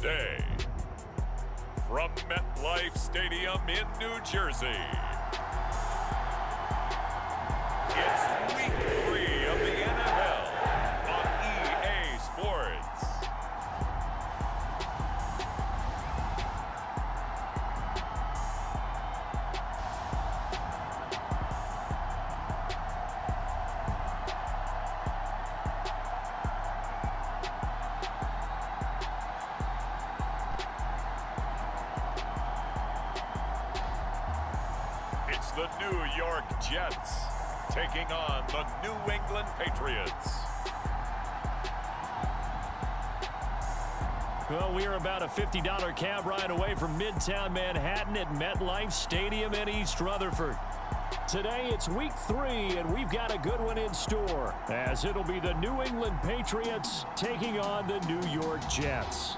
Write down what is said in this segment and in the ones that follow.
today. From MetLife Stadium in New Jersey, it's Week 3 of the NFL on EA Sports. It's the New York Jets taking on the New England Patriots. Well, we are about a $50 cab ride away from Midtown Manhattan at MetLife Stadium in East Rutherford. Today, it's Week 3, and we've got a good one in store, as it'll be the New England Patriots taking on the New York Jets.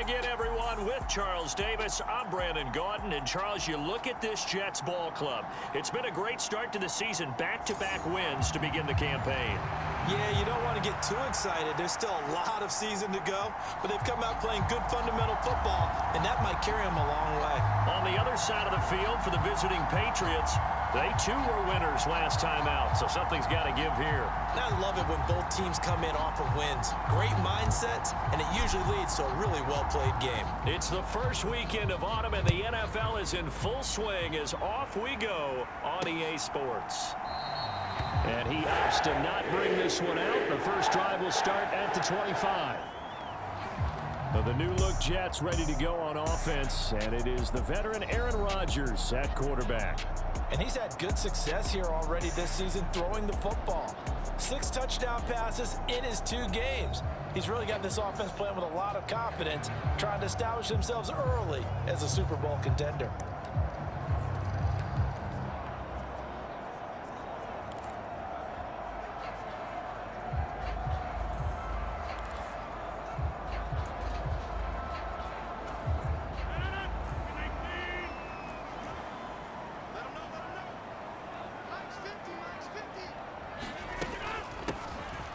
Again, everyone, with Charles Davis, I'm Brandon Gaudin. And Charles, you look at this Jets ball club. It's been a great start to the season, back-to-back wins to begin the campaign. Yeah, you don't want to get too excited. There's still a lot of season to go, but they've come out playing good fundamental football, and that might carry them a long way. On the other side of the field for the visiting Patriots, they too were winners last time out, so something's got to give here. And I love it when both teams come in off of wins. Great mindsets, and it usually leads to a really well-played game. It's the first weekend of autumn, and the NFL is in full swing as off we go on EA Sports. And he opts to not bring this one out. The first drive will start at the 25. The new-look Jets ready to go on offense, and it is the veteran Aaron Rodgers at quarterback. And he's had good success here already this season throwing the football. 6 touchdown passes in his 2 games. He's really got this offense playing with a lot of confidence, trying to establish themselves early as a Super Bowl contender.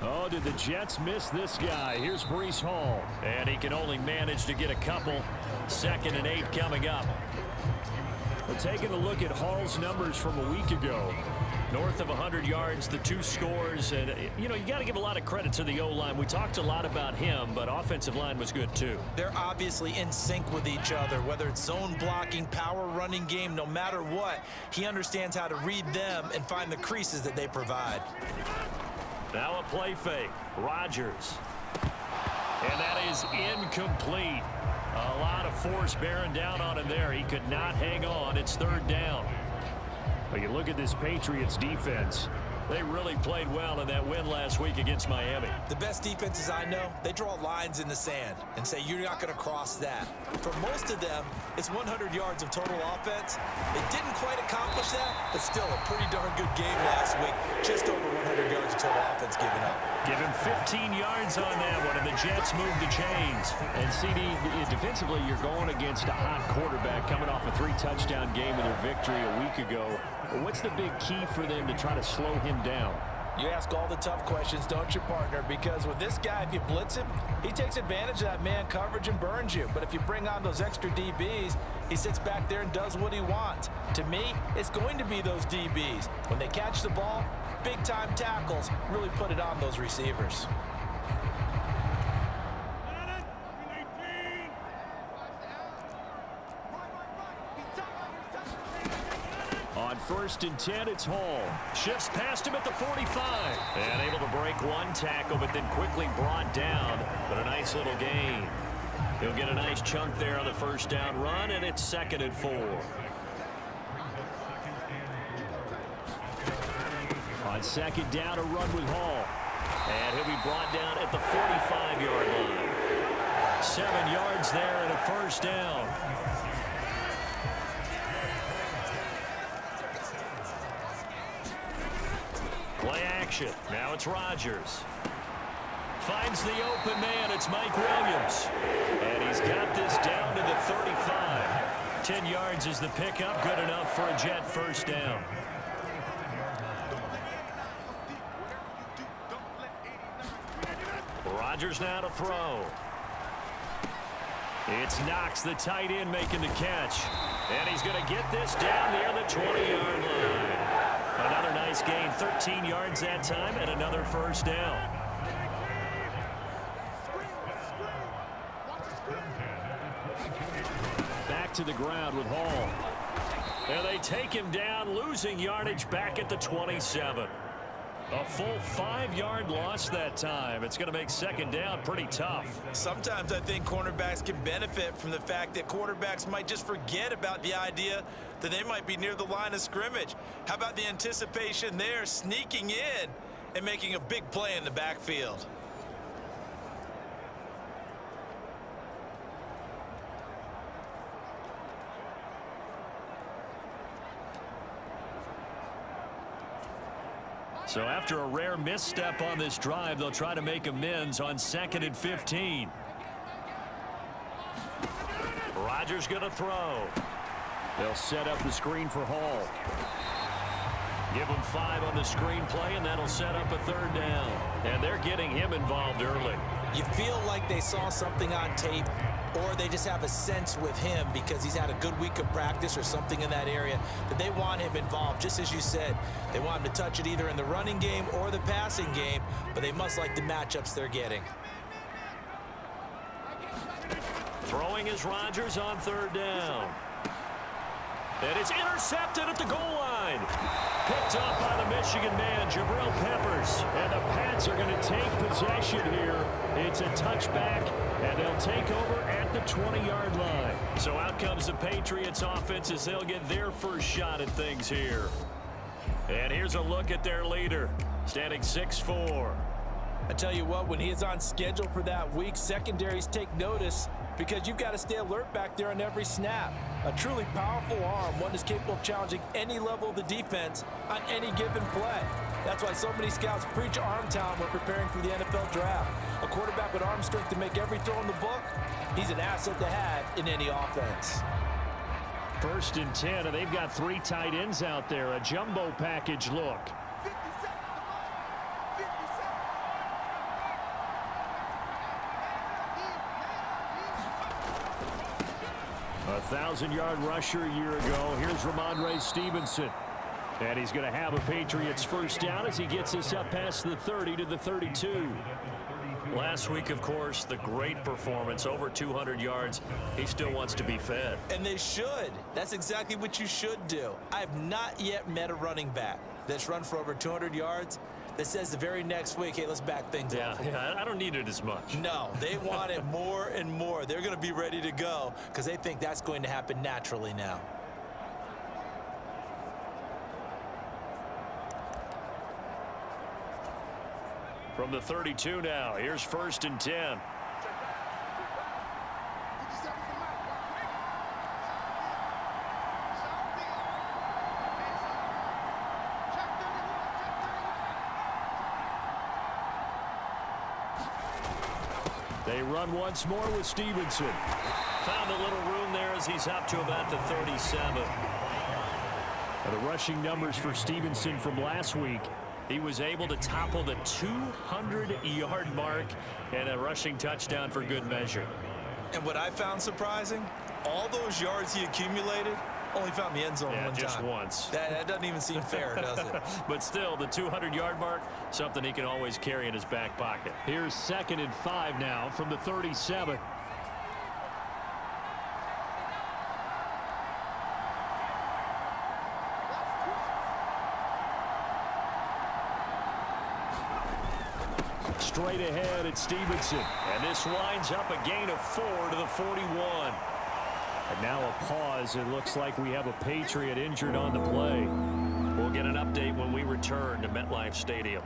Oh, did the Jets miss this guy? Here's Breece Hall. And he can only manage to get a couple. 2nd and 8 coming up. We're taking a look at Hall's numbers from a week ago. North of 100 yards, the 2 scores. And, you know, you got to give a lot of credit to the O-line. We talked a lot about him, but offensive line was good too. They're obviously in sync with each other, whether it's zone blocking, power running game, no matter what. He understands how to read them and find the creases that they provide. Now a play fake. Rodgers. And that is incomplete. A lot of force bearing down on him there. He could not hang on. It's 3rd down. But you look at this Patriots defense. They really played well in that win last week against Miami. The best defenses I know, they draw lines in the sand and say you're not going to cross that. For most of them, it's 100 yards of total offense. They didn't quite accomplish that, but still a pretty darn good game last week. Just over 100 yards of total offense given up. Give him 15 yards on that one, and the Jets move the chains. And CD, defensively, you're going against a hot quarterback coming off a 3-touchdown game in their victory a week ago. What's the big key for them to try to slow him down? You ask all the tough questions, don't you, partner? Because with this guy, if you blitz him, he takes advantage of that man coverage and burns you. But if you bring on those extra DBs, he sits back there and does what he wants. To me, it's going to be those DBs. When they catch the ball, big-time tackles really put it on those receivers. On 1st and 10, it's Hall. Shifts past him at the 45. And able to break one tackle, but then quickly brought down. But a nice little gain. He'll get a nice chunk there on the 1st down run, and it's 2nd and 4. On 2nd down, a run with Hall. And he'll be brought down at the 45-yard line. 7 yards there and a 1st down. Play action. Now it's Rodgers. Finds the open man. It's Mike Williams. And he's got this 35. 10 yards is the pickup. Good enough for a Jet first down. Rodgers now to throw. It's Knox, the tight end, making the catch. And he's going to get this down near the 20-yard line. Another nice gain, 13 yards that time, and another first down. Back to the ground with Hall. And they take him down, losing yardage back at the 27. A full 5-yard loss that time. It's going to make second down pretty tough. Sometimes I think cornerbacks can benefit from the fact that quarterbacks might just forget about the idea that they might be near the line of scrimmage. How about the anticipation there, sneaking in and making a big play in the backfield? So after a rare misstep on this drive, they'll try to make amends on 2nd and 15. Rodgers going to throw. They'll set up the screen for Hall. Give him 5 on the screen play, and that'll set up a 3rd down. And they're getting him involved early. You feel like they saw something on tape, or they just have a sense with him because he's had a good week of practice or something in that area that they want him involved. Just as you said, they want him to touch it either in the running game or the passing game, but they must like the matchups they're getting. Throwing is Rodgers on 3rd down. And it's intercepted at the goal line. Picked up by the Michigan man, Jabril Peppers. And the Pats are going to take possession here. It's a touchback, and they'll take over at the 20-yard line. So out comes the Patriots offense as they'll get their first shot at things here. And here's a look at their leader, standing 6'4". I tell you what, when he is on schedule for that week, secondaries take notice because you've got to stay alert back there on every snap. A truly powerful arm, one is capable of challenging any level of the defense on any given play. That's why so many scouts preach arm talent when preparing for the NFL draft. A quarterback with arm strength to make every throw in the book, he's an asset to have in any offense. 1st and 10, and they've got 3 tight ends out there. A jumbo package look. A 1,000-yard rusher a year ago. Here's Ramondre Stevenson. And he's going to have a Patriots first down as he gets us up past the 30 to the 32. Last week, of course, the great performance, over 200 yards. He still wants to be fed. And they should. That's exactly what you should do. I have not yet met a running back that's run for over 200 yards that says the very next week, hey, let's back things up. Yeah, I don't need it as much. No, they want it more and more. They're going to be ready to go because they think that's going to happen naturally now. From the 32 now, here's 1st and 10. They run once more with Stevenson. Found a little room there as he's up to about the 37. The rushing numbers for Stevenson from last week. He was able to topple the 200-yard mark and a rushing touchdown for good measure. And what I found surprising, all those yards he accumulated, only found the end zone one time. Just once. That doesn't even seem fair, does it? But still, the 200-yard mark, something he can always carry in his back pocket. Here's 2nd and 5 now from the 37. Straight ahead at Stevenson. And this winds up a gain of 4 to the 41. And now a pause. It looks like we have a Patriot injured on the play. We'll get an update when we return to MetLife Stadium.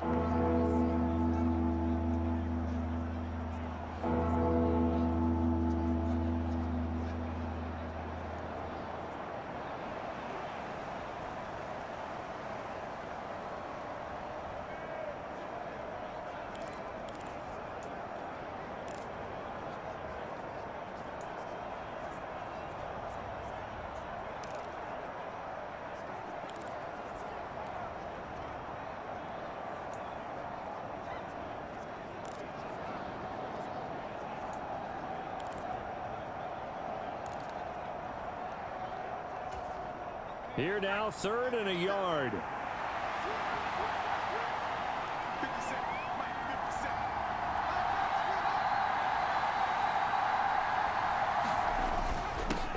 Here now, 3rd and a yard.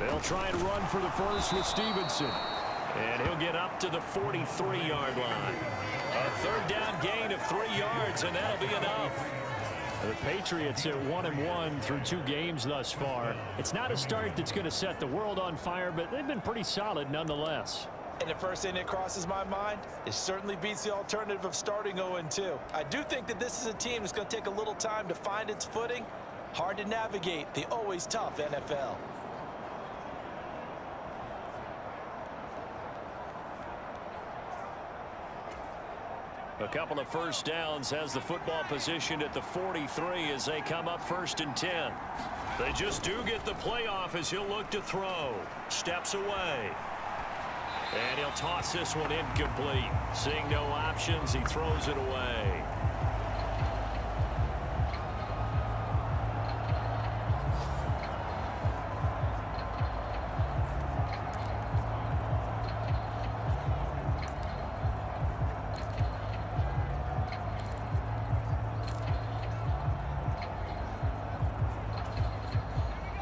They'll try and run for the first with Stevenson. And he'll get up to the 43-yard line. A 3rd down gain of 3 yards, and that'll be enough. The Patriots at 1-1 through 2 games thus far. It's not a start that's going to set the world on fire, but they've been pretty solid nonetheless. And the first thing that crosses my mind, it certainly beats the alternative of starting 0-2. I do think that this is a team that's going to take a little time to find its footing. Hard to navigate the always tough NFL. A couple of first downs has the football positioned at the 43 as they come up 1st and 10. They just do get the play off as he'll look to throw. Steps away. And he'll toss this one incomplete. Seeing no options, he throws it away.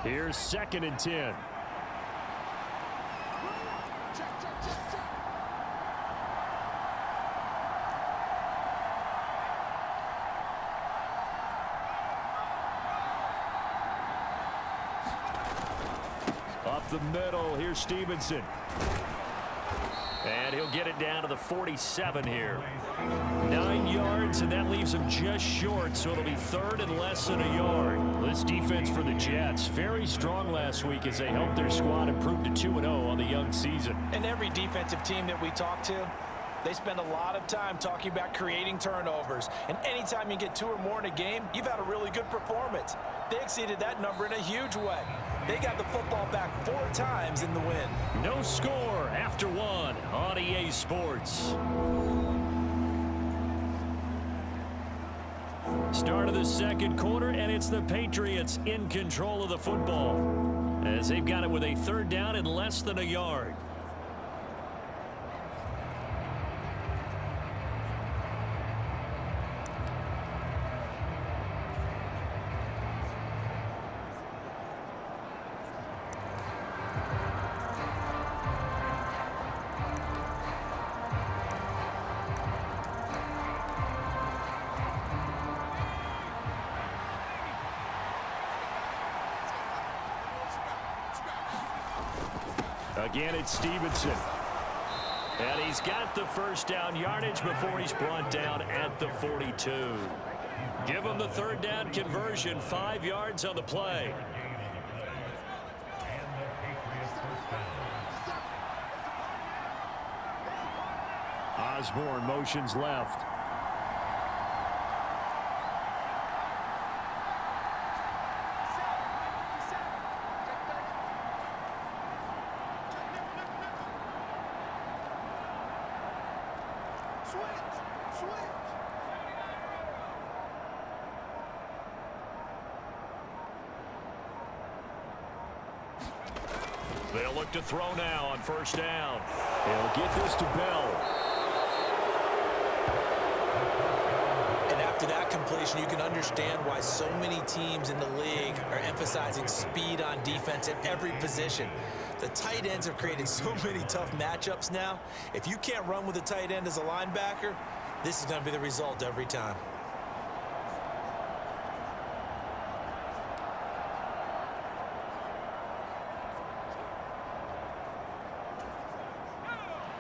Here's 2nd and 10. Up the middle, here's Stevenson. And he'll get it down to the 47 here. 9 yards, and that leaves him just short, so it'll be 3rd and less than a yard. This defense for the Jets, very strong last week as they helped their squad improve to 2-0 on the young season. And every defensive team that we talk to, they spend a lot of time talking about creating turnovers. And anytime you get 2 or more in a game, you've had a really good performance. They exceeded that number in a huge way. They got the football back 4 times in the win. No score after 1 on EA Sports. Start of the 2nd quarter, and it's the Patriots in control of the football as they've got it with a 3rd down and less than a yard. Again, it's Stevenson. And he's got the 1st down yardage before he's brought down at the 42. Give him the 3rd down conversion, 5 yards on the play. Osborne motions left. They'll look to throw now on 1st down. He'll get this to Bell. And after that completion, you can understand why so many teams in the league are emphasizing speed on defense at every position. The tight ends have created so many tough matchups now. If you can't run with a tight end as a linebacker, this is going to be the result every time.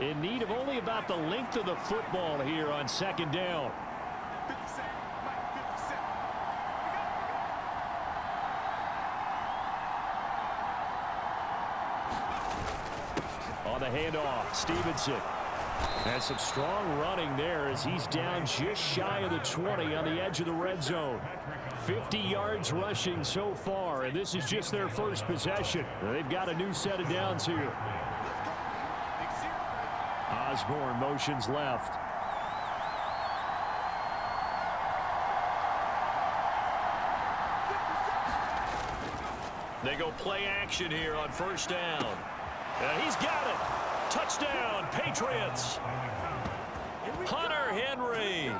In need of only about the length of the football here on 2nd down. On the handoff, Stevenson. And some strong running there as he's down just shy of the 20 on the edge of the red zone. 50 yards rushing so far, and this is just their 1st possession. They've got a new set of downs here. Osborne motions left. They go play action here on 1st down. And he's got it. Touchdown, Patriots. Hunter Henry,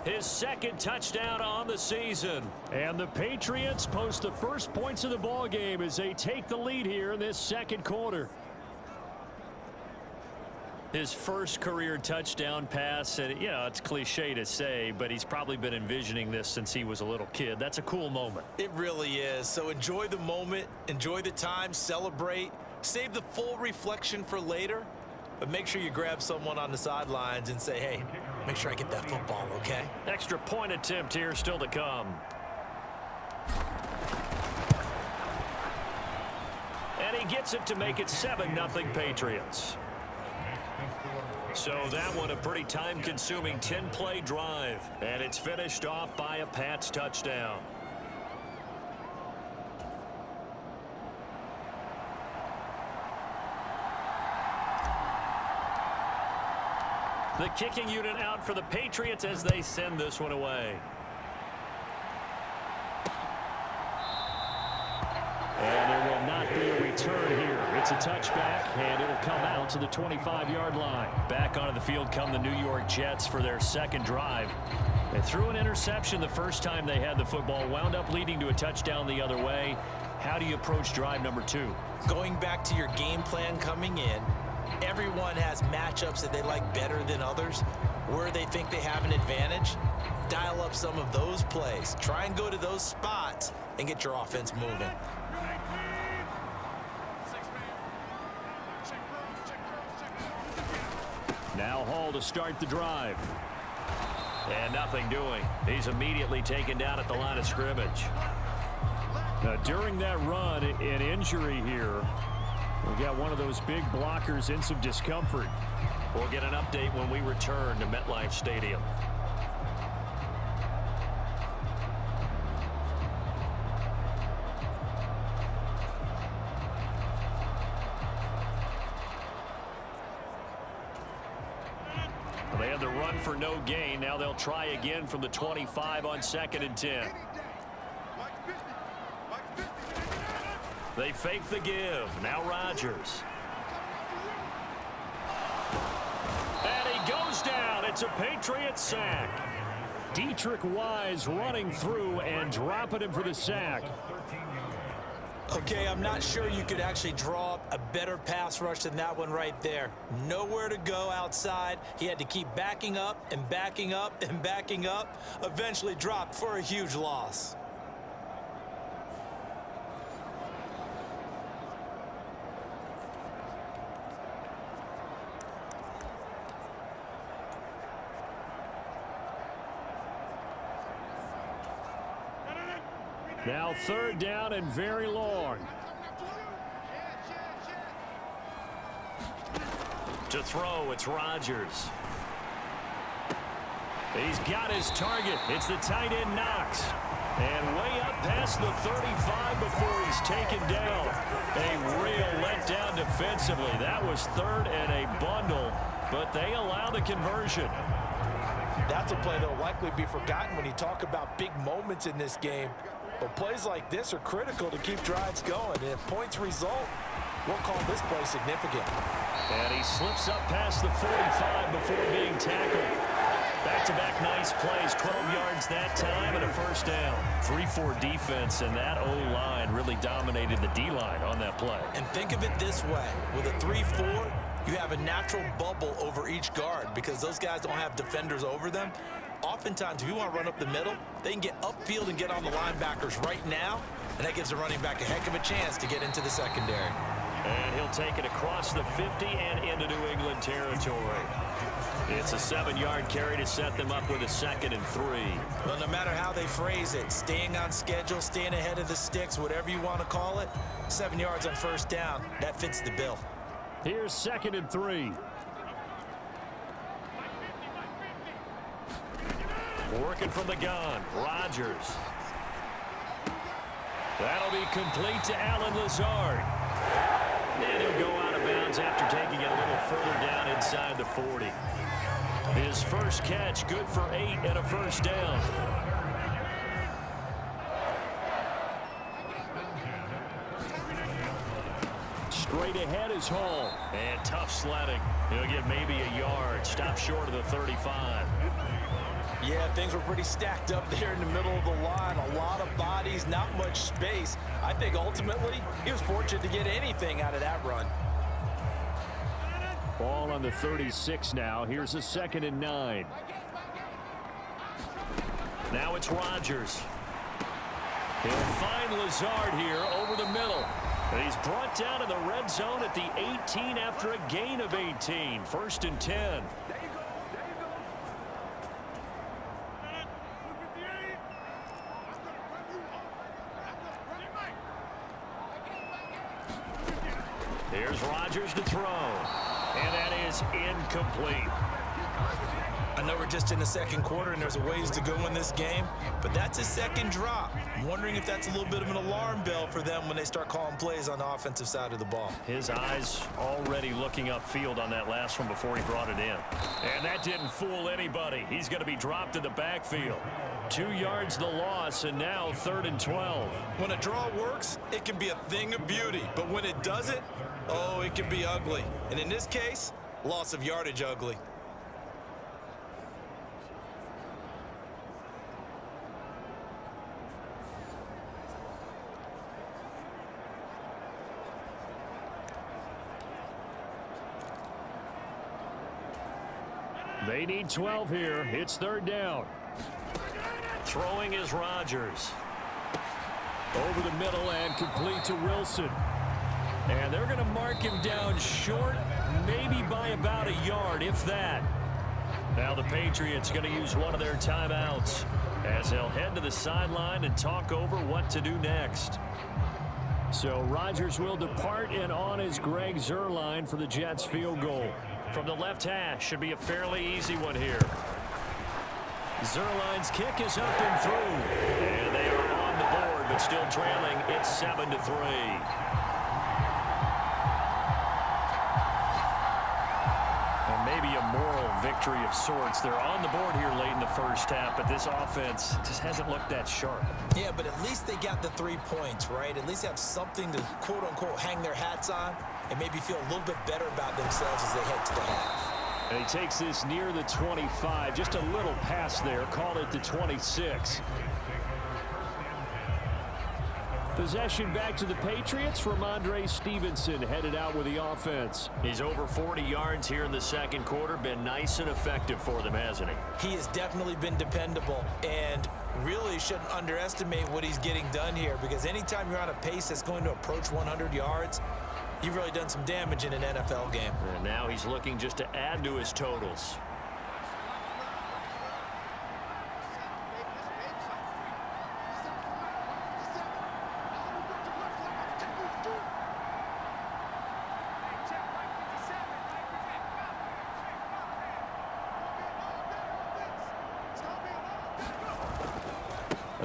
his second touchdown on the season. And the Patriots post the first points of the ball game as they take the lead here in this second quarter. His first career touchdown pass, and you know, it's cliche to say, but he's probably been envisioning this since he was a little kid. That's a cool moment. It really is. So enjoy the moment, enjoy the time, celebrate, save the full reflection for later, but make sure you grab someone on the sidelines and say, hey, make sure I get that football, okay? Extra point attempt here still to come. And he gets it to make it 7-0 Patriots. So that one a pretty time-consuming 10-play drive. And it's finished off by a Pats touchdown. The kicking unit out for the Patriots as they send this one away. And there will not be a return here. It's a touchback, and it'll come out to the 25-yard line. Back onto the field come the New York Jets for their second drive. They threw an interception the first time they had the football, wound up leading to a touchdown the other way. How do you approach drive number 2? Going back to your game plan coming in, everyone has matchups that they like better than others. Where they think they have an advantage, dial up some of those plays. Try and go to those spots and get your offense moving. Now Hall to start the drive. And nothing doing. He's immediately taken down at the line of scrimmage. Now during that run, an injury here. We got one of those big blockers in some discomfort. We'll get an update when we return to MetLife Stadium. They had the run for no gain. Now they'll try again from the 25 on 2nd and 10. They fake the give. Now Rodgers. And he goes down. It's a Patriots sack. Dietrich Wise running through and dropping him for the sack. Okay, I'm not sure you could actually draw up a better pass rush than that one right there. Nowhere to go outside. He had to keep backing up and backing up and backing up. Eventually dropped for a huge loss. Now 3rd down and very long. To throw, it's Rodgers. He's got his target. It's the tight end Knox. And way up past the 35 before he's taken down. A real letdown defensively. That was 3rd and a bundle, but they allow the conversion. That's a play that will likely be forgotten when you talk about big moments in this game. But plays like this are critical to keep drives going. And if points result, we'll call this play significant. And he slips up past the 45 before being tackled. Back-to-back nice plays, 12 yards that time and a 1st down. 3-4 defense, and that O-line really dominated the D-line on that play. And think of it this way. With a 3-4, you have a natural bubble over each guard because those guys don't have defenders over them. Oftentimes, if you want to run up the middle, they can get upfield and get on the linebackers right now, and that gives the running back a heck of a chance to get into the secondary. And he'll take it across the 50 and into New England territory. It's a 7-yard carry to set them up with a 2nd and 3. Well, no matter how they phrase it, staying on schedule, staying ahead of the sticks, whatever you want to call it, 7 yards on 1st down, that fits the bill. Here's 2nd and 3. Working from the gun, Rodgers. That'll be complete to Allen Lazard. And he'll go out of bounds after taking it a little further down inside the 40. His first catch, good for 8 and a 1st down. Straight ahead is Hall. And tough sledding. He'll get maybe a yard. Stop short of the 35. Yeah, things were pretty stacked up there in the middle of the line. A lot of bodies, not much space. I think ultimately he was fortunate to get anything out of that run. Ball on the 36 now. Here's a 2nd and 9. Now it's Rodgers. He'll find Lazard here over the middle. And he's brought down in the red zone at the 18 after a gain of 18. 1st and 10. Here's Rodgers to throw. And that is incomplete. I know we're just in the 2nd quarter and there's a ways to go in this game, but that's a 2nd drop. I'm wondering if that's a little bit of an alarm bell for them when they start calling plays on the offensive side of the ball. His eyes already looking upfield on that last one before he brought it in. And that didn't fool anybody. He's going to be dropped in the backfield. 2 yards the loss, and now 3rd and 12. When a draw works, it can be a thing of beauty, but when it doesn't, oh, it can be ugly. And in this case, loss of yardage ugly. They need 12 here. It's 3rd down. Throwing is Rodgers. Over the middle and complete to Wilson. And they're going to mark him down short, maybe by about a yard, if that. Now the Patriots going to use one of their timeouts as they'll head to the sideline and talk over what to do next. So Rodgers will depart, and on is Greg Zuerlein for the Jets field goal. From the left hash, should be a fairly easy one here. Zuerlein's kick is up and through. And they are on the board, but still trailing. It's 7-3. And maybe a moral victory of sorts. They're on the board here late in the 1st half, but this offense just hasn't looked that sharp. Yeah, but at least they got the 3 points, right? At least have something to, quote-unquote, hang their hats on and maybe feel a little bit better about themselves as they head to the half. And he takes this near the 25. Just a little pass there. Called it the 26. Possession back to the Patriots. Ramondre Stevenson headed out with the offense. He's over 40 yards here in the 2nd quarter. Been nice and effective for them, hasn't he? He has definitely been dependable, and really shouldn't underestimate what he's getting done here, because anytime you're on a pace that's going to approach 100 yards, you've really done some damage in an NFL game. And now he's looking just to add to his totals.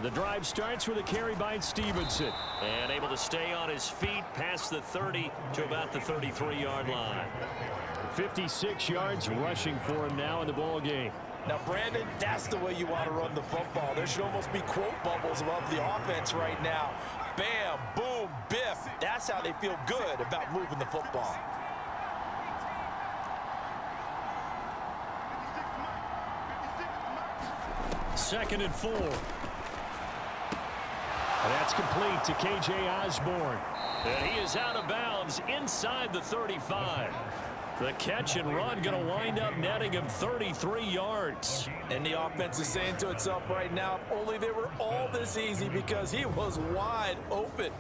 The drive starts with a carry by Stevenson. And able to stay on his feet past the 30 to about the 33-yard line. 56 yards rushing for him now in the ball game. Now, Brandon, that's the way you want to run the football. There should almost be quote bubbles above the offense right now. Bam, boom, biff. That's how they feel good about moving the football. Second and 4. And that's complete to K.J. Osborne. And he is out of bounds inside the 35. The catch and run going to wind up netting him 33 yards. And the offense is saying to itself right now, if only they were all this easy, because he was wide open.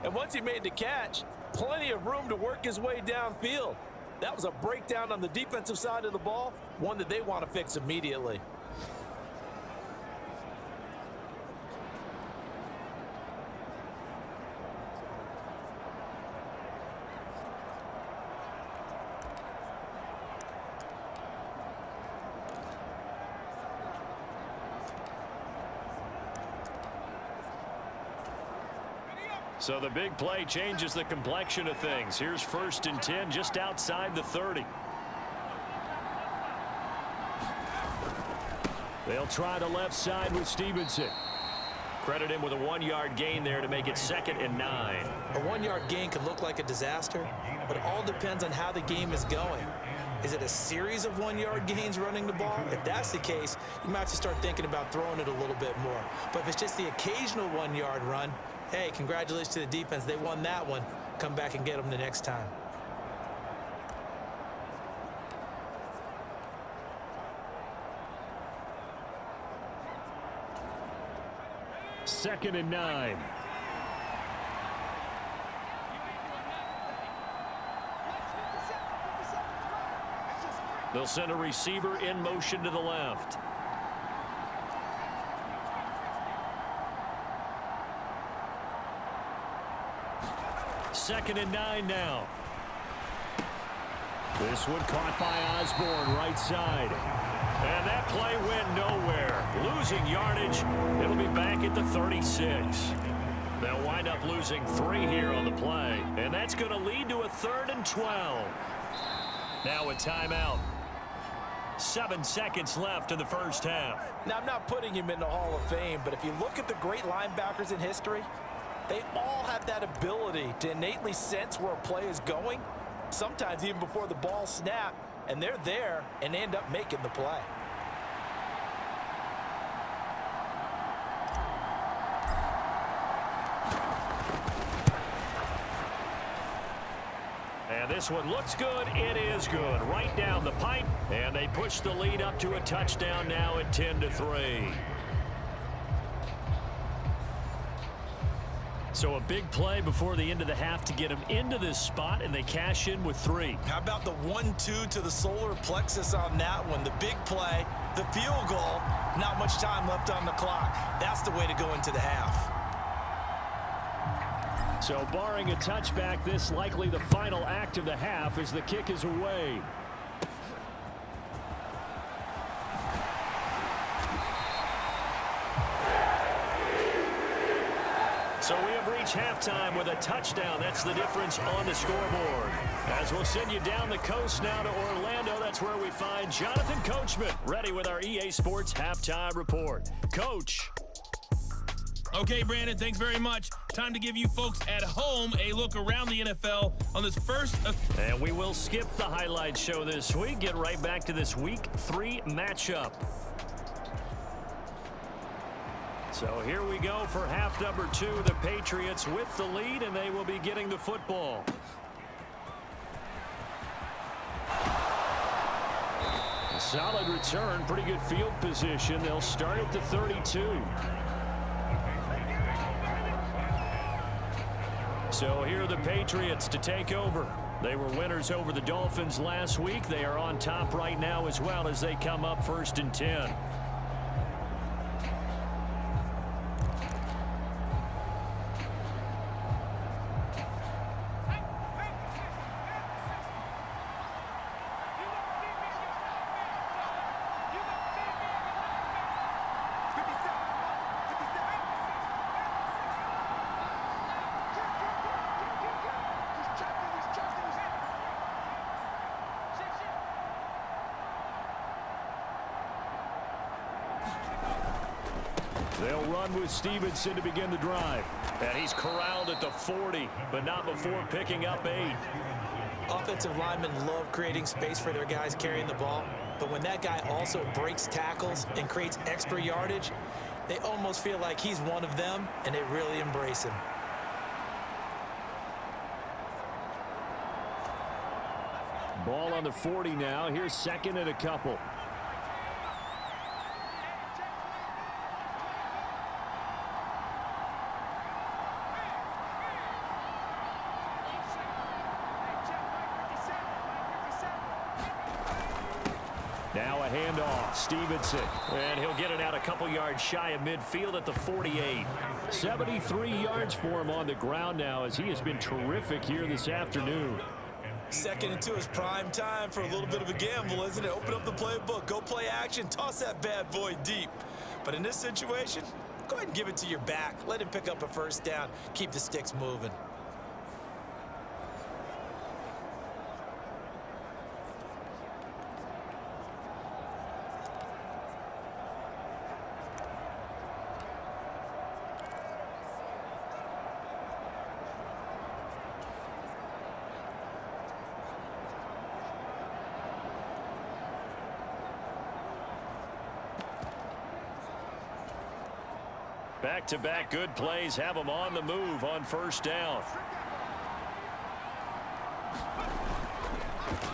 And once he made the catch, plenty of room to work his way downfield. That was a breakdown on the defensive side of the ball, one that they want to fix immediately. So the big play changes the complexion of things. Here's 1st and 10 just outside the 30. They'll try the left side with Stevenson. Credit him with a 1-yard gain there to make it 2nd and 9. A 1-yard gain could look like a disaster, but it all depends on how the game is going. Is it a series of 1-yard gains running the ball? If that's the case, you might have to start thinking about throwing it a little bit more. But if it's just the occasional 1-yard run, hey, congratulations to the defense. They won that one. Come back and get them the next time. Second and 9. They'll send a receiver in motion to the left. Second and 9 now. This one caught by Osborne, right side. And that play went nowhere. Losing yardage. It'll be back at the 36. They'll wind up losing 3 here on the play. And that's going to lead to a 3rd and 12. Now a timeout. 7 seconds left in the first half. Now, I'm not putting him in the Hall of Fame, but if you look at the great linebackers in history, they all have that ability to innately sense where a play is going, sometimes even before the ball snaps, and they're there and end up making the play. And this one looks good. It is good. Right down the pipe. And they push the lead up to a touchdown now at 10-3. So a big play before the end of the half to get them into this spot, and they cash in with 3. How about the 1-2 to the solar plexus on that one? The big play, the field goal, not much time left on the clock. That's the way to go into the half. So barring a touchback, this likely the final act of the half as the kick is away. So we have reached halftime with a touchdown. That's the difference on the scoreboard. As we'll send you down the coast now to Orlando, that's where we find Jonathan Coachman, ready with our EA Sports Halftime Report. Coach. Okay, Brandon, thanks very much. Time to give you folks at home a look around the NFL on this first. And we will skip the highlight show this week. Get right back to this Week 3 matchup. So here we go for half number 2. The Patriots with the lead, and they will be getting the football. A solid return, pretty good field position. They'll start at the 32. So here are the Patriots to take over. They were winners over the Dolphins last week. They are on top right now as well as they come up 1st and 10. They'll run with Stevenson to begin the drive. And he's corralled at the 40, but not before picking up 8. Offensive linemen love creating space for their guys carrying the ball, but when that guy also breaks tackles and creates extra yardage, they almost feel like he's one of them, and they really embrace him. Ball on the 40 now. Here's 2nd and a couple. Now a handoff. Stevenson. And he'll get it out a couple yards shy of midfield at the 48. 73 yards for him on the ground now as he has been terrific here this afternoon. 2nd and 2 is prime time for a little bit of a gamble, isn't it? Open up the playbook, go play action, toss that bad boy deep. But in this situation, go ahead and give it to your back. Let him pick up a 1st down. Keep the sticks moving. Back-to-back good plays have them on the move on first down.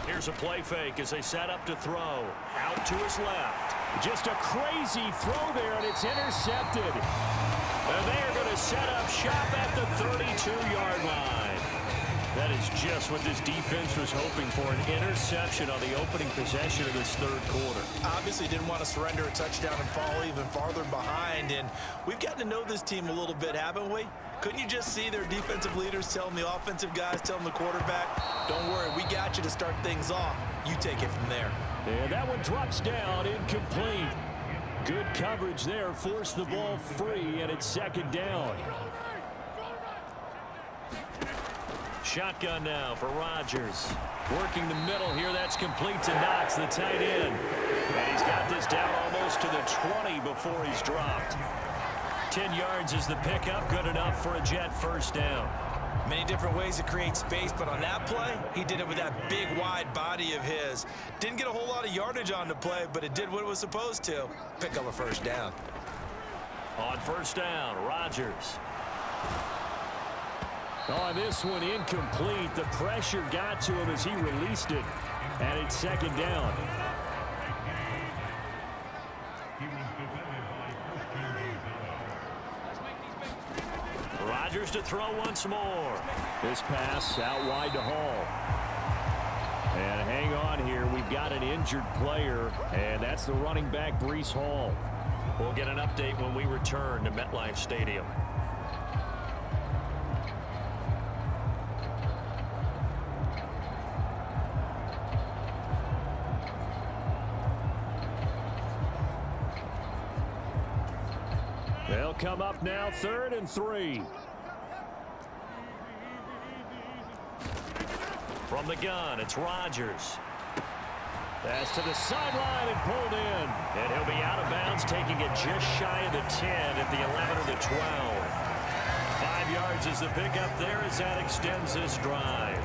Here's a play fake as they set up to throw. Out to his left. Just a crazy throw there, and it's intercepted. And they are going to set up shop at the 32-yard line. That is just what this defense was hoping for, an interception on the opening possession of this third quarter. Obviously didn't want to surrender a touchdown and fall even farther behind, and we've gotten to know this team a little bit, haven't we? Couldn't you just see their defensive leaders telling the offensive guys, telling the quarterback, don't worry, we got you to start things off. You take it from there. And that one drops down, incomplete. Good coverage there, forced the ball free, and it's second down. Shotgun now for Rodgers. Working the middle here, that's complete to Knox, the tight end. And he's got this down almost to the 20 before he's dropped. 10 yards is the pickup, good enough for a Jet first down. Many different ways to create space, but on that play, he did it with that big, wide body of his. Didn't get a whole lot of yardage on the play, but it did what it was supposed to. Pick up a first down. On first down, Rodgers. On this one, incomplete. The pressure got to him as he released it, and it's second down. Rodgers to throw once more. This pass out wide to Hall. And hang on here. We've got an injured player, and that's the running back, Breece Hall. We'll get an update when we return to MetLife Stadium. They'll come up now, 3rd and 3. From the gun, it's Rodgers. Pass to the sideline and pulled in. And he'll be out of bounds, taking it just shy of the 10 at the 11 or the 12. 5 yards is the pickup there as that extends this drive.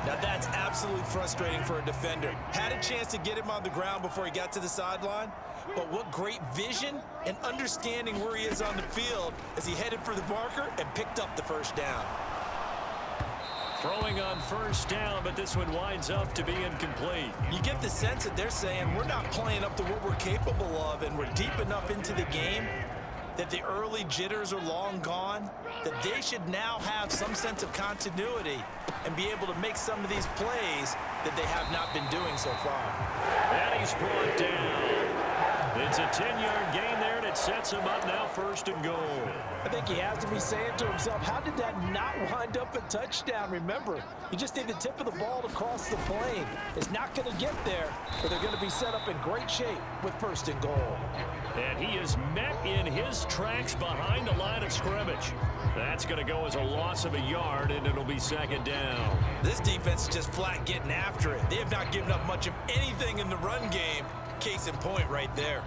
Now that's absolutely frustrating for a defender. Had a chance to get him on the ground before he got to the sideline, but what great vision and understanding where he is on the field as he headed for the marker and picked up the first down. Throwing on first down, but this one winds up to be incomplete. You get the sense that they're saying we're not playing up to what we're capable of, and we're deep enough into the game that the early jitters are long gone, that they should now have some sense of continuity and be able to make some of these plays that they have not been doing so far. And he's brought down. It's a 10-yard gain there, and it sets him up now 1st and goal. I think he has to be saying to himself, how did that not wind up a touchdown? Remember, you just need the tip of the ball to cross the plane. It's not going to get there, but they're going to be set up in great shape with 1st and goal. And he is met in his tracks behind the line of scrimmage. That's going to go as a loss of a yard, and it'll be 2nd down. This defense is just flat getting after it. They have not given up much of anything in the run game. Case in point right there.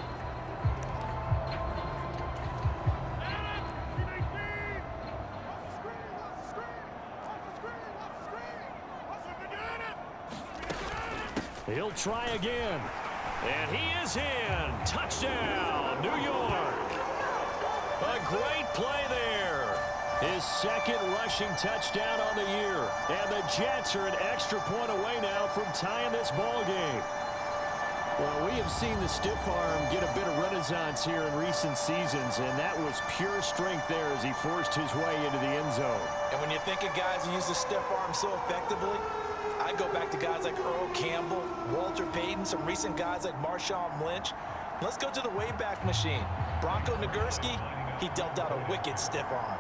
He'll try again. And he is in. Touchdown, New York. A great play there. His 2nd rushing touchdown on the year. And the Jets are an extra point away now from tying this ball game. Well, we have seen the stiff arm get a bit of renaissance here in recent seasons, and that was pure strength there as he forced his way into the end zone. And when you think of guys who use the stiff arm so effectively, I go back to guys like Earl Campbell, Walter Payton, some recent guys like Marshawn Lynch. Let's go to the Wayback Machine. Bronco Nagurski, he dealt out a wicked stiff arm.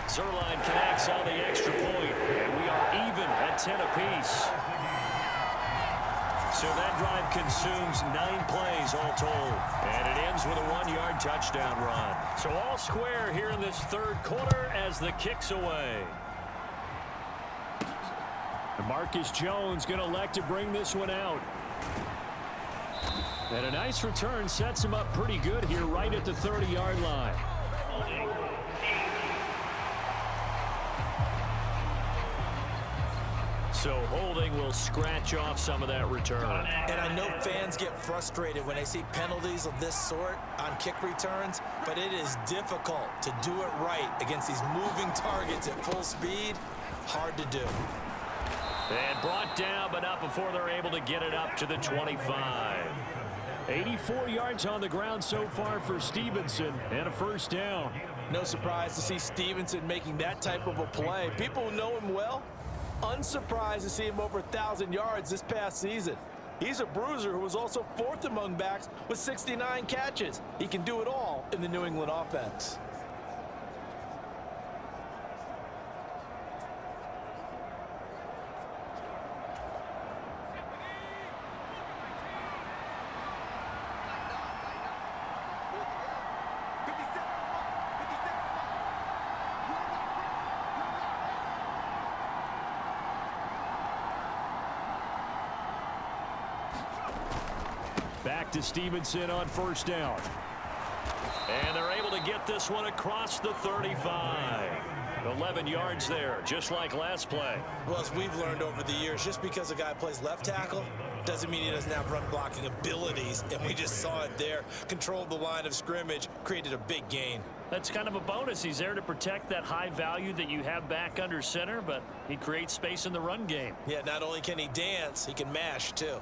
Zerline connects on the extra point, and we are even at 10 apiece. So that drive consumes 9 plays all told, and it ends with a 1-yard touchdown run. So all square here in this 3rd quarter as the kick's away. And Marcus Jones going to elect to bring this one out. And a nice return sets him up pretty good here right at the 30-yard line. So holding will scratch off some of that return. And I know fans get frustrated when they see penalties of this sort on kick returns, but it is difficult to do it right against these moving targets at full speed. Hard to do. And brought down, but not before they're able to get it up to the 25. 84 yards on the ground so far for Stevenson, and a first down. No surprise to see Stevenson making that type of a play. People who know him well, unsurprised to see him over 1,000 yards this past season. He's a bruiser who was also fourth among backs with 69 catches. He can do it all in the New England offense. Back to Stevenson on first down. And they're able to get this one across the 35. 11 yards there, just like last play. Well, as we've learned over the years, just because a guy plays left tackle doesn't mean he doesn't have run blocking abilities. And we just saw it there. Controlled the line of scrimmage, created a big gain. That's kind of a bonus. He's there to protect that high value that you have back under center, but he creates space in the run game. Yeah, not only can he dance, he can mash too.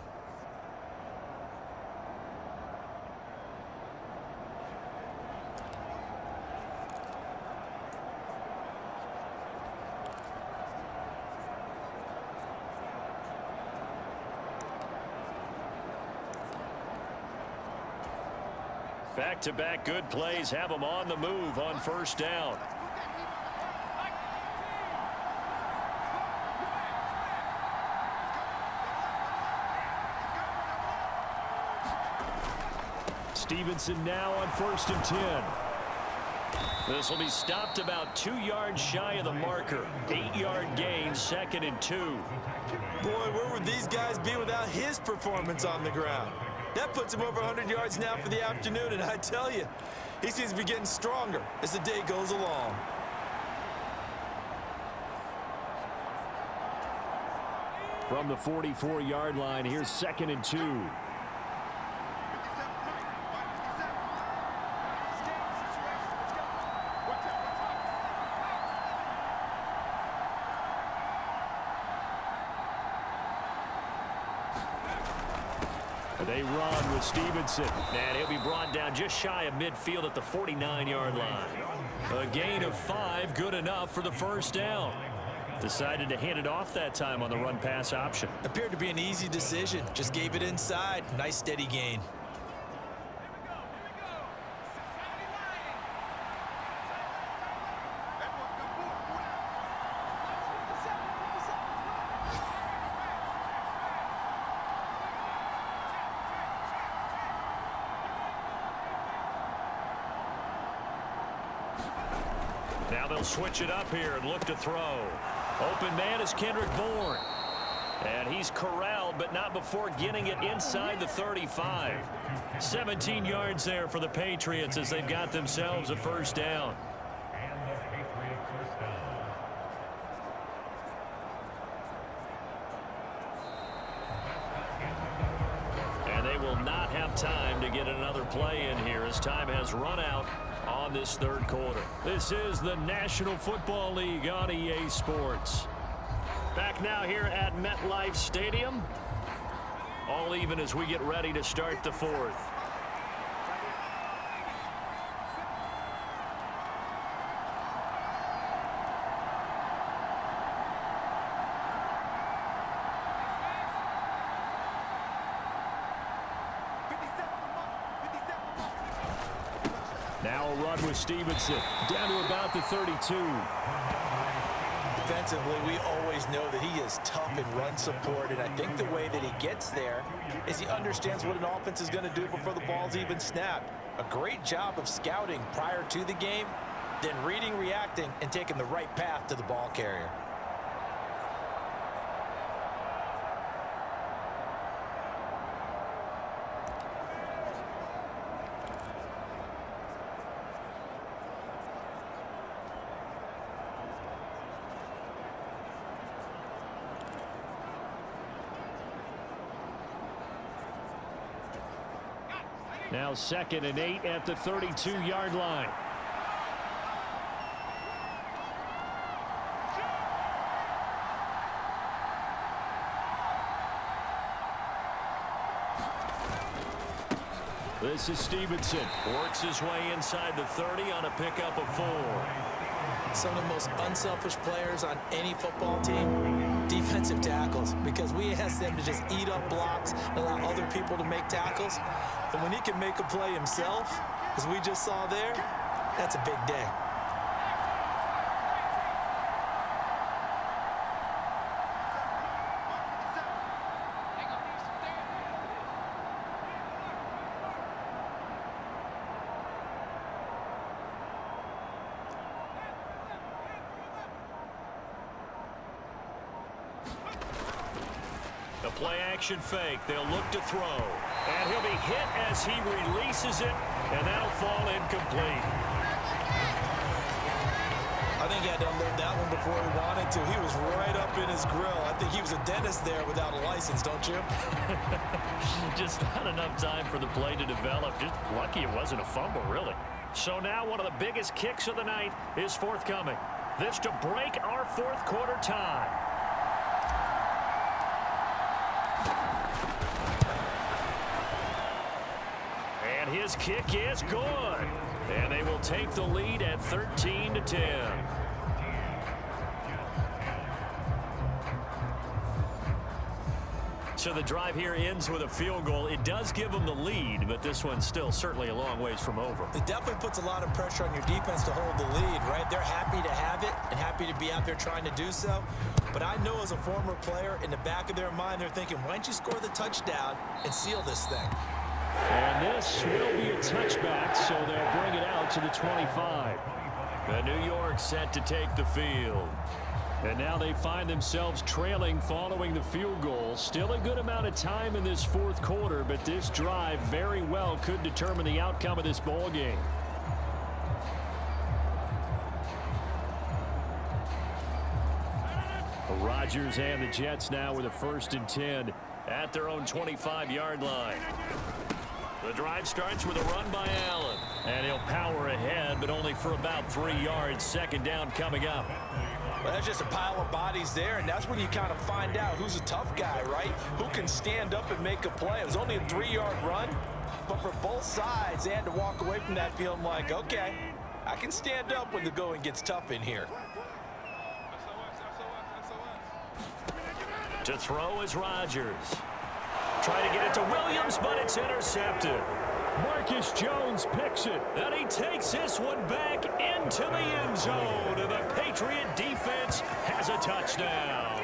Back-to-back good plays have them on the move on first down. Stevenson now on 1st and 10. This will be stopped about 2 yards shy of the marker. 8-yard gain, 2nd and 2. Boy, where would these guys be without his performance on the ground? That puts him over 100 yards now for the afternoon, and I tell you, he seems to be getting stronger as the day goes along. From the 44-yard line, here's 2nd and 2. They run with Stevenson, and he'll be brought down just shy of midfield at the 49-yard line. A gain of 5, good enough for the first down. Decided to hand it off that time on the run-pass option. Appeared to be an easy decision. Just gave it inside. Nice steady gain. Now they'll switch it up here and look to throw. Open man is Kendrick Bourne. And he's corralled, but not before getting it inside the 35. 17 yards there for the Patriots as they've got themselves a first down. And they will not have time to get another play in here as time has run out on this third quarter. This is the National Football League on EA Sports. Back now here at MetLife Stadium. All even as we get ready to start the fourth. Now a run with Stevenson down to about the 32. Defensively, we always know that he is tough in run support, and I think the way that he gets there is he understands what an offense is going to do before the ball's even snapped. A great job of scouting prior to the game, then reading, reacting, and taking the right path to the ball carrier. Now 2nd and 8 at the 32-yard line. This is Stevenson. Works his way inside the 30 on a pickup of 4. Some of the most unselfish players on any football team, defensive tackles, because we ask them to just eat up blocks and allow other people to make tackles. And when he can make a play himself, as we just saw there, that's a big day. The play-action fake. They'll look to throw. And he'll be hit as he releases it, and that'll fall incomplete. I think he had to unload that one before he wanted to. He was right up in his grill. I think he was a dentist there without a license, don't you? Just not enough time for the play to develop. Just lucky it wasn't a fumble, really. So now one of the biggest kicks of the night is forthcoming. This to break our fourth quarter tie. And his kick is good. And they will take the lead at 13-10. So the drive here ends with a field goal. It does give them the lead, but this one's still certainly a long ways from over. It definitely puts a lot of pressure on your defense to hold the lead, right? They're happy to have it and happy to be out there trying to do so. But I know as a former player, in the back of their mind, they're thinking, why don't you score the touchdown and seal this thing? And this will be a touchback, so they'll bring it out to the 25. The New York set to take the field. And now they find themselves trailing following the field goal. Still a good amount of time in this fourth quarter, but this drive very well could determine the outcome of this ball game. Rodgers and the Jets now with a 1st and 10 at their own 25-yard line. The drive starts with a run by Allen. And he'll power ahead, but only for about 3 yards. 2nd down coming up. Well, that's just a pile of bodies there, and that's when you kind of find out who's a tough guy, right? Who can stand up and make a play. It was only a 3-yard run, but for both sides, they had to walk away from that feeling like, okay, I can stand up when the going gets tough in here. To throw is Rodgers. Trying to get it to Williams, but it's intercepted. Marcus Jones picks it, and he takes this one back into the end zone, and the Patriot defense has a touchdown.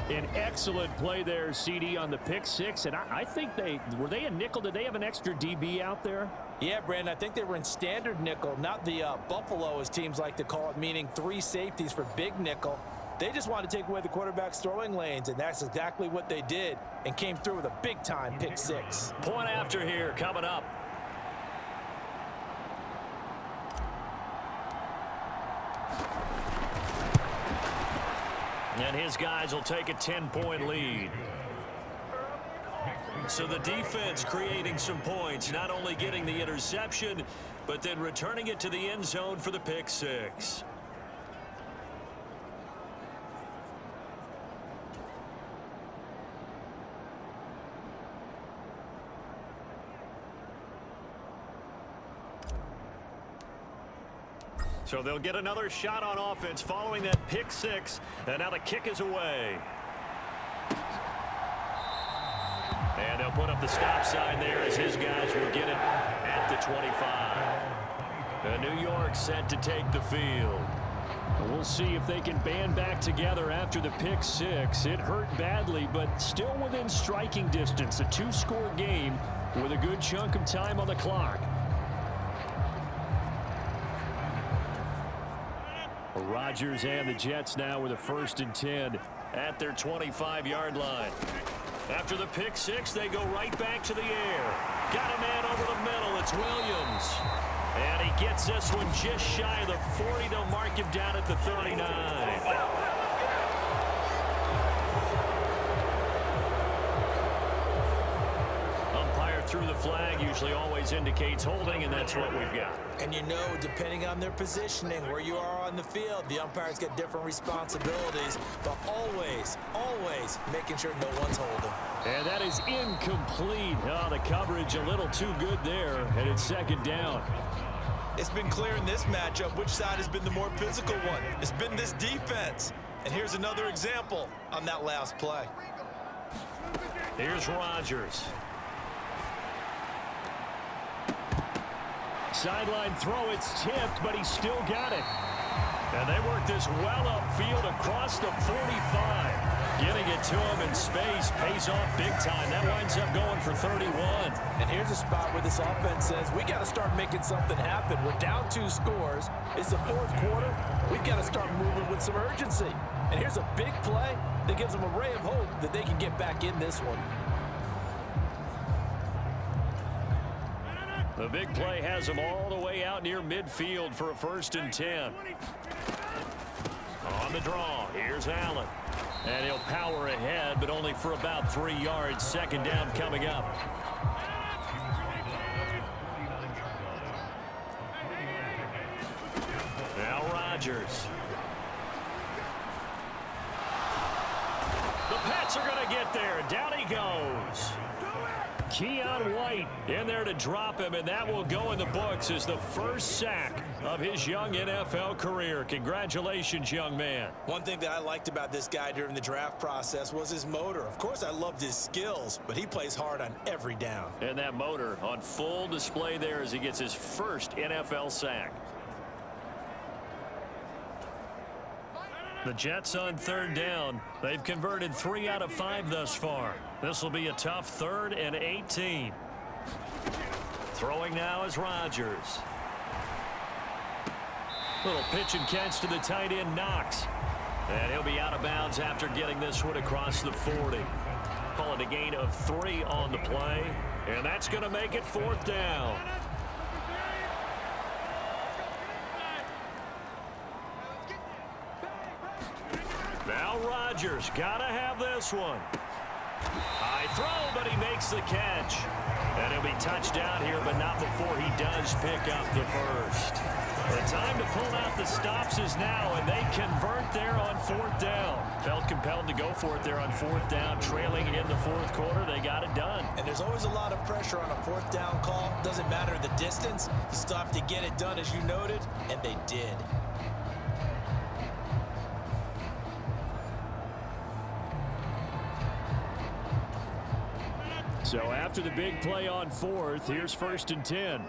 An excellent play there, CD, on the pick six, and I think were they a nickel? Did they have an extra DB out there? Yeah, Brandon, I think they were in standard nickel, not the Buffalo, as teams like to call it, meaning 3 safeties for big nickel. They just wanted to take away the quarterback's throwing lanes, and that's exactly what they did and came through with a big-time pick six. Point after here coming up. And his guys will take a 10-point lead. So the defense creating some points, not only getting the interception, but then returning it to the end zone for the pick six. So they'll get another shot on offense following that pick six. And now the kick is away. And they'll put up the stop sign there as his guys will get it at the 25. The New York set to take the field. We'll see if they can band back together after the pick six. It hurt badly, but still within striking distance. A 2-score game with a good chunk of time on the clock. Rodgers and the Jets now with a 1st and 10 at their 25-yard line. After the pick six, they go right back to the air. Got a man over the middle. It's Williams. And he gets this one just shy of the 40. They'll mark him down at the 39. Umpire through the flag usually always indicates holding, and that's what we've got. And you know, depending on their positioning, where you are on the field, the umpires get different responsibilities, but always, always making sure no one's holding. And that is incomplete. Oh, the coverage a little too good there, and it's second down. It's been clear in this matchup which side has been the more physical one. It's been this defense. And here's another example on that last play. Here's Rodgers. Sideline throw, it's tipped, but he still got it. And they work this well upfield across the 45. Getting it to him in space pays off big time. That winds up going for 31. And here's a spot where this offense says, we got to start making something happen. We're down 2 scores. It's the 4th quarter. We've got to start moving with some urgency. And here's a big play that gives them a ray of hope that they can get back in this one. The big play has him all the way out near midfield for a 1st and 10. On the draw, here's Allen. And he'll power ahead, but only for about 3 yards. Second down coming up. Now Rodgers. The Pats are going to get there. Down he goes. Keon White in there to drop him, and that will go in the books as the first sack of his young NFL career. Congratulations, young man. One thing that I liked about this guy during the draft process was his motor. Of course, I loved his skills, but he plays hard on every down. And that motor on full display there as he gets his first NFL sack. The Jets on 3rd down. They've converted 3 out of 5 thus far. This will be a tough 3rd and 18. Throwing now is Rodgers. Little pitch and catch to the tight end, Knox. And he'll be out of bounds after getting this one across the 40. Call it a gain of 3 on the play. And that's going to make it 4th down. Now Rodgers got to have this one. High throw, but he makes the catch. And he'll be touched down here, but not before he does pick up the first. The time to pull out the stops is now, and they convert there on 4th down. Felt compelled to go for it there on 4th down, trailing in the 4th quarter. They got it done. And there's always a lot of pressure on a 4th down call. Doesn't matter the distance. You still have to get it done, as you noted, and they did. So after the big play on 4th, here's 1st and 10.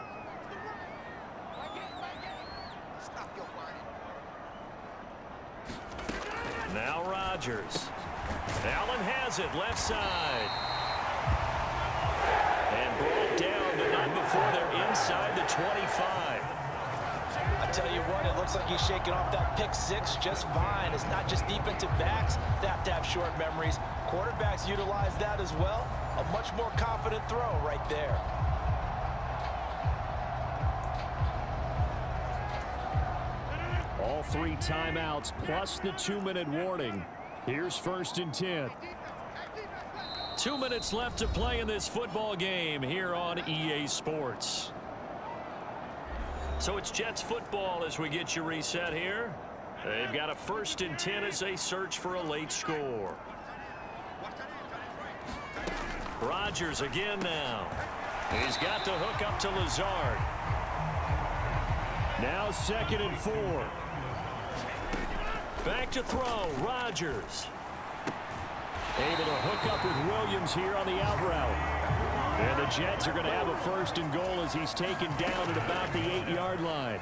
Now Rodgers. Allen has it, left side. And brought down, but not before they're inside the 25. I tell you what, it looks like he's shaking off that pick 6 just fine. It's not just defensive backs that have to have short memories. Quarterbacks utilize that as well. A much more confident throw right there. All 3 timeouts plus the 2-minute warning. Here's 1st and 10. 2 minutes left to play in this football game here on EA Sports. So it's Jets football as we get you reset here. They've got a 1st and 10 as they search for a late score. Rodgers again now. He's got the hook up to Lazard. Now 2nd and 4. Back to throw. Rodgers. Able to hook up with Williams here on the out route. And the Jets are going to have a 1st and goal as he's taken down at about the 8-yard line.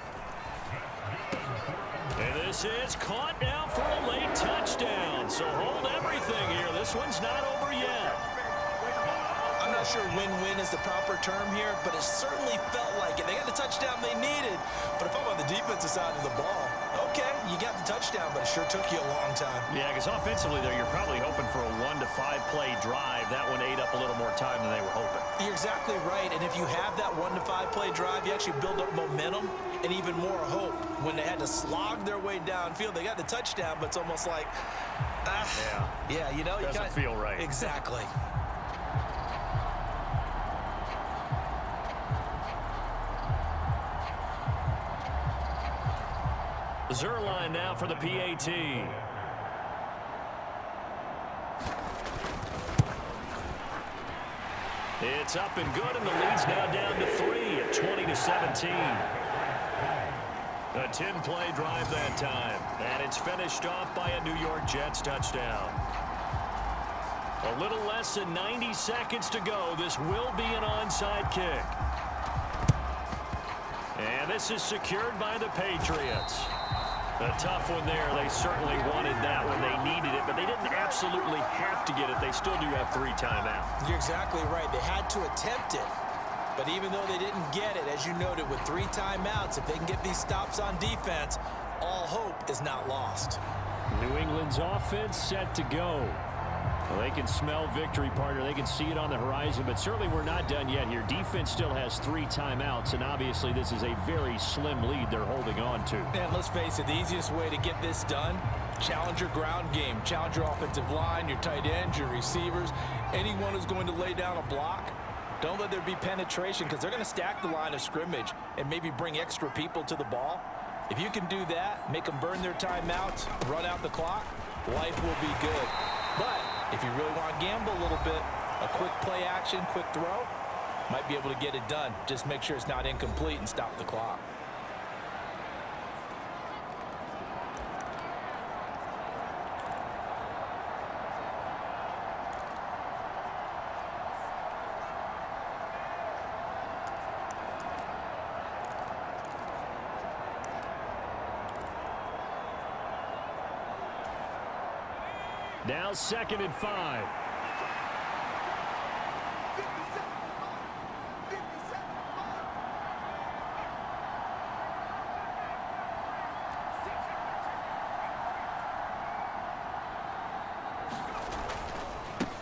And this is caught now for a late touchdown. So hold everything here. This one's not over yet. I'm not sure win-win is the proper term here, but it certainly felt like it. They got the touchdown they needed, but if I'm on the defensive side of the ball, okay, you got the touchdown, but it sure took you a long time. Yeah, because offensively, though, you're probably hoping for a 1 to 5 play drive. That one ate up a little more time than they were hoping. You're exactly right, and if you have that 1 to 5 play drive, you actually build up momentum and even more hope. When they had to slog their way downfield, they got the touchdown, but it's almost like, yeah, you know, doesn't feel right. Exactly. Zerline now for the PAT. It's up and good, and the lead's now down to 3 at 20-17. A 10-play drive that time, and it's finished off by a New York Jets touchdown. A little less than 90 seconds to go. This will be an onside kick. And this is secured by the Patriots. A tough one there. They certainly wanted that when they needed it, but they didn't absolutely have to get it. They still do have 3 timeouts. You're exactly right. They had to attempt it. But even though they didn't get it, as you noted, with 3 timeouts, if they can get these stops on defense, all hope is not lost. New England's offense set to go. Well, they can smell victory, partner. They can see it on the horizon, but certainly we're not done yet here. Defense still has 3 timeouts, and obviously this is a very slim lead they're holding on to. And let's face it, the easiest way to get this done, challenge your ground game. Challenge your offensive line, your tight ends, your receivers, anyone who's going to lay down a block. Don't let there be penetration, because they're going to stack the line of scrimmage and maybe bring extra people to the ball. If you can do that, make them burn their timeouts, run out the clock, life will be good. But if you really want to gamble a little bit, a quick play action, quick throw, might be able to get it done. Just make sure it's not incomplete and stop the clock. Now 2nd and 5.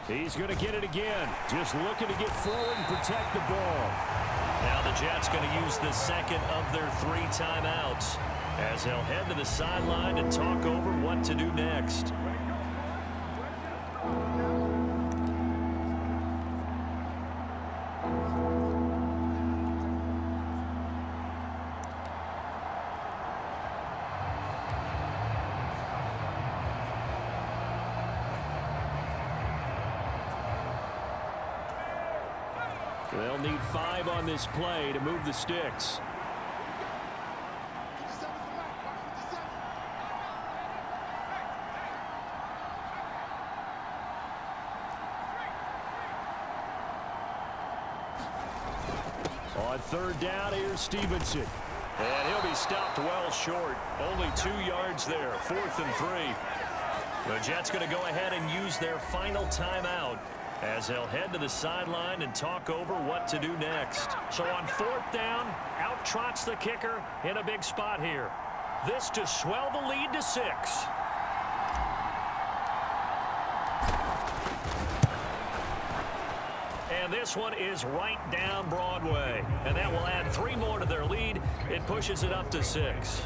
He's going to get it again. Just looking to get forward and protect the ball. Now the Jets going to use the 2nd of their 3 timeouts as they'll head to the sideline and talk over what to do next. They'll need 5 on this play to move the sticks. On 3rd down, here's Stevenson. And he'll be stopped well short. Only 2 yards there. 4th and 3. The Jets going to go ahead and use their final timeout as they'll head to the sideline and talk over what to do next. So on 4th down, out trots the kicker in a big spot here. This to swell the lead to 6. And this one is right down Broadway. And that will add 3 more to their lead. It pushes it up to 6.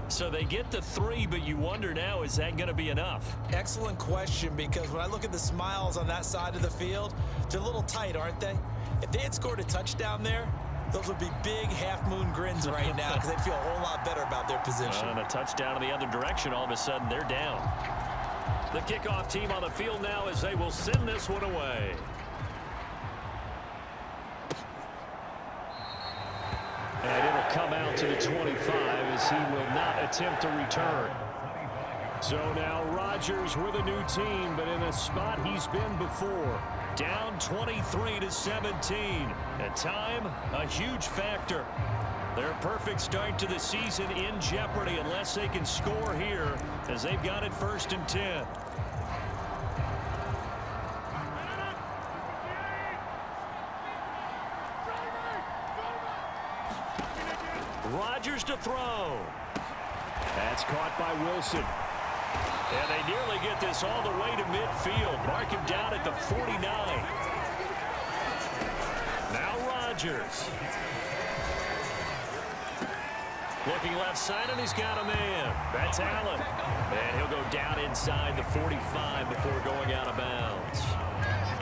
So they get to 3, but you wonder now, is that going to be enough? Excellent question, because when I look at the smiles on that side of the field, they're a little tight, aren't they? If they had scored a touchdown there, those would be big half-moon grins right now, because they'd feel a whole lot better about their position. And a touchdown in the other direction, all of a sudden they're down. The kickoff team on the field now as they will send this one away. And it'll come out to the 25 as he will not attempt to return. So now Rodgers with a new team, but in a spot he's been before. Down 23-17. At time, a huge factor. Their perfect start to the season in jeopardy unless they can score here, as they've got it 1st and 10. Rodgers to throw. That's caught by Wilson. And they nearly get this all the way to midfield. Mark him down at the 49. Now Rodgers. Looking left side, and he's got a man. That's Allen. And he'll go down inside the 45 before going out of bounds.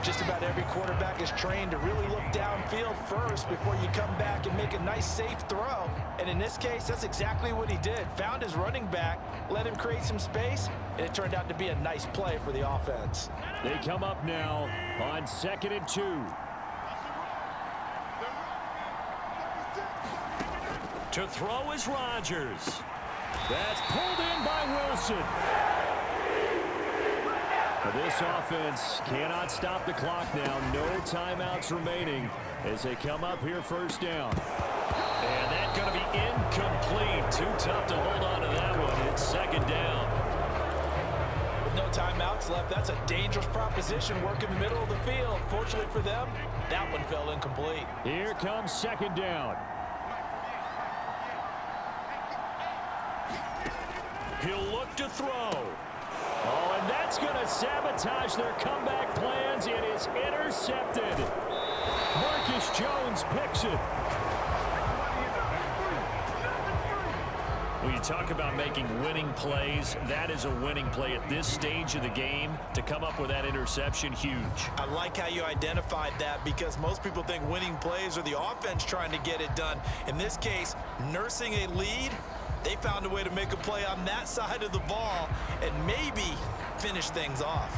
Just about every quarterback is trained to really look downfield first before you come back and make a nice, safe throw. And in this case, that's exactly what he did. Found his running back, let him create some space, and it turned out to be a nice play for the offense. They come up now on 2nd and 2. To throw is Rodgers. That's pulled in by Wilson. This offense cannot stop the clock now. No timeouts remaining as they come up here 1st down. And that's going to be incomplete. Too tough to hold on to that one. It's 2nd down. With no timeouts left, that's a dangerous proposition. Work in the middle of the field. Fortunately for them, that one fell incomplete. Here comes 2nd down. He'll look to throw. Oh, and that's going to sabotage their comeback plans. It is intercepted. Marcus Jones picks it. When you talk about making winning plays, that is a winning play at this stage of the game. To come up with that interception, huge. I like how you identified that because most people think winning plays are the offense trying to get it done. In this case, nursing a lead, they found a way to make a play on that side of the ball and maybe finish things off.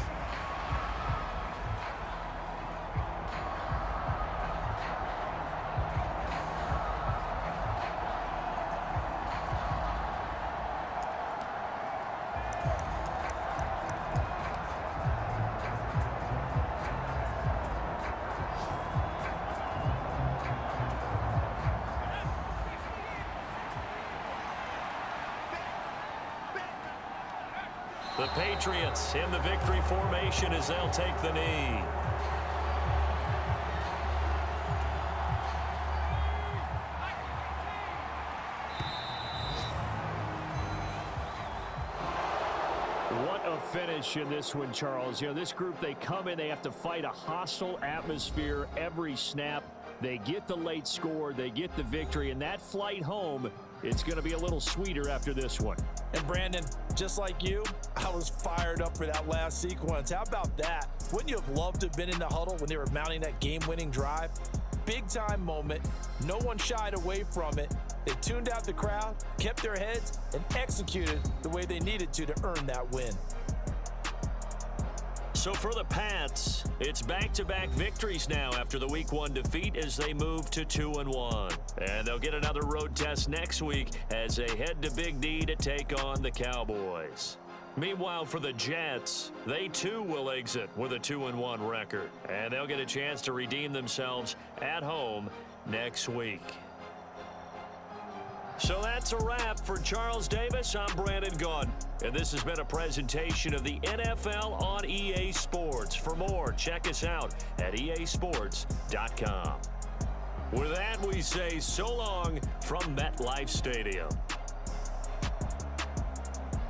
The Patriots in the victory formation as they'll take the knee. What a finish in this one, Charles. You know, this group, they come in, they have to fight a hostile atmosphere every snap. They get the late score, they get the victory, and that flight home, it's going to be a little sweeter after this one. And Brandon, just like you, I was fired up for that last sequence. How about that? Wouldn't you have loved to have been in the huddle when they were mounting that game-winning drive? Big-time moment. No one shied away from it. They tuned out the crowd, kept their heads, and executed the way they needed to earn that win. So for the Pats, it's back-to-back victories now after the Week 1 defeat as they move to 2-1. And they'll get another road test next week as they head to Big D to take on the Cowboys. Meanwhile, for the Jets, they too will exit with a 2-1 record. And they'll get a chance to redeem themselves at home next week. So that's a wrap. For Charles Davis, I'm Brandon Gaudin. And this has been a presentation of the NFL on EA Sports. For more, check us out at easports.com. With that, we say so long from MetLife Stadium.